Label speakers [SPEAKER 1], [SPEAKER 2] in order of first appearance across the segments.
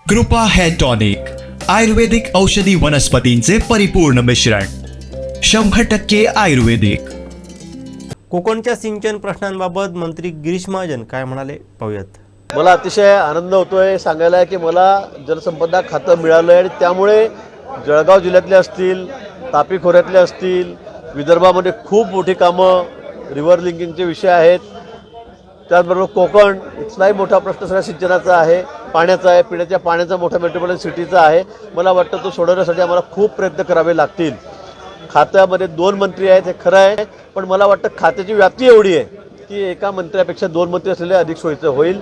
[SPEAKER 1] कृपा hair tonic, आयुर्वेदिक औषधी वनस्पतींचे परिपूर्ण मिश्रण, 100% आयुर्वेदिक.
[SPEAKER 2] कोकणच्या सिंचन प्रश्नांबाबत मंत्री गिरीश महाजन काय म्हणाले पाहूयात.
[SPEAKER 3] मला अतिशय आनंद होतोय सांगायला की मला जलसंपदा खातं मिळालं आहे आणि त्यामुळे जळगाव जिल्ह्यातले असतील, तापी खोऱ्यातले असतील, विदर्भामध्ये खूप मोठी कामं, रिव्हर लिंकिंगचे विषय आहेत. त्याचबरोबर कोकण इथलाही मोठा प्रश्न सगळ्या सिंचनाचा आहे, पाण्याचा आहे, पिण्याच्या पाण्याचा मोठा मेट्रोपॉलिटन सिटीचा आहे. मला वाटतं तो सोडवण्यासाठी आम्हाला खूप प्रयत्न करावे लागतील. खात्यामध्ये 2 मंत्री आहेत हे खरं आहे, पण मला वाटतं खात्याची व्याप्ती एवढी आहे की एका मंत्र्यापेक्षा 2 मंत्री असलेले अधिक सोयीचं होईल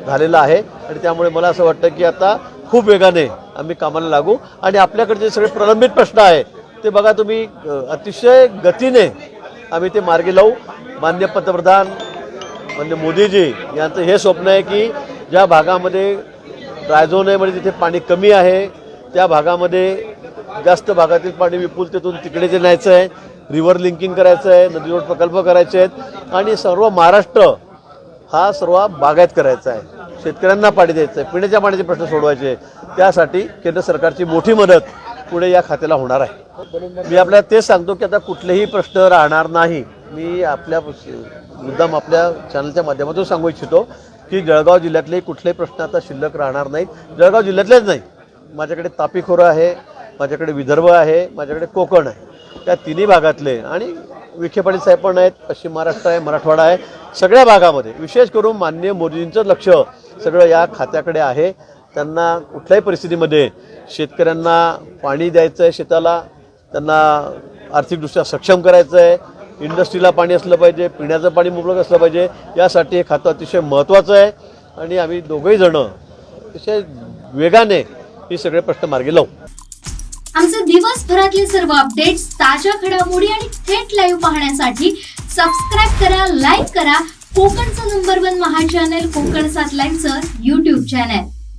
[SPEAKER 3] झालेलं आहे. आणि त्यामुळे मला असं वाटतं की आता खूप वेगाने आम्ही कामाला लागू आणि आपल्याकडे जे सगळे प्रलंबित प्रश्न आहे ते बघा तुम्ही अतिशय गतीने आम्ही ते मार्गी लावू. माननीय पंतप्रधान माननीय मोदीजी यांचं हे स्वप्न आहे की ज्या भागामध्ये ड्रायझोन आहे म्हणजे तिथे पाणी कमी आहे त्या भागामध्ये जास्त भागातील पाणी विपुलतेतून तिकडे जे न्यायचं आहे, रिव्हर लिंकिंग करायचं आहे, नदी जोड प्रकल्प करायचे आहेत आणि सर्व महाराष्ट्र हा सर्व बागायत करायचा आहे. शेतकऱ्यांना पाणी द्यायचं आहे, पिण्याच्या पाण्याचे प्रश्न सोडवायचे. त्यासाठी केंद्र सरकारची मोठी मदत पुढे या खात्याला होणार आहे. मी आपल्याला तेच सांगतो की आता कुठलेही प्रश्न राहणार नाही. मी आपल्या मुद्दाम आपल्या चॅनलच्या माध्यमातून सांगू इच्छितो की जळगाव जिल्ह्यातले कुठलेही प्रश्न आता शिल्लक राहणार नाहीत. जळगाव जिल्ह्यातलेच नाही, माझ्याकडे तापी खोरं आहे, माझ्याकडे विदर्भ आहे, माझ्याकडे कोकण आहे. त्या तिन्ही भागातले आणि विखे पाटील साहेब पण आहेत, पश्चिम महाराष्ट्र आहे, मराठवाडा आहे, सगळ्या भागामध्ये विशेष करून माननीय मोदींचं लक्ष सगळं या खात्याकडे आहे. त्यांना कुठल्याही परिस्थितीमध्ये शेतकऱ्यांना पाणी द्यायचं आहे, शेताला त्यांना आर्थिकदृष्ट्या सक्षम करायचं आहे, इंडस्ट्रीला पाणी असलं पाहिजे, पिण्याचं पाणी मुबलक असलं पाहिजे. यासाठी हे खातं अतिशय महत्त्वाचं आहे आणि आम्ही दोघंही जण अतिशय वेगाने हे सगळे प्रश्न मार्गी लावू.
[SPEAKER 4] आमचे दिवसभरातले सर्व अपडेट्स, ताज्या घडामोडी आणि थेट लाईव्ह पाहण्यासाठी सबस्क्राईब करा, लाईक करा कोकणचं नंबर 1 महा चॅनल कोकण 7 लाईव्हचं YouTube चॅनल.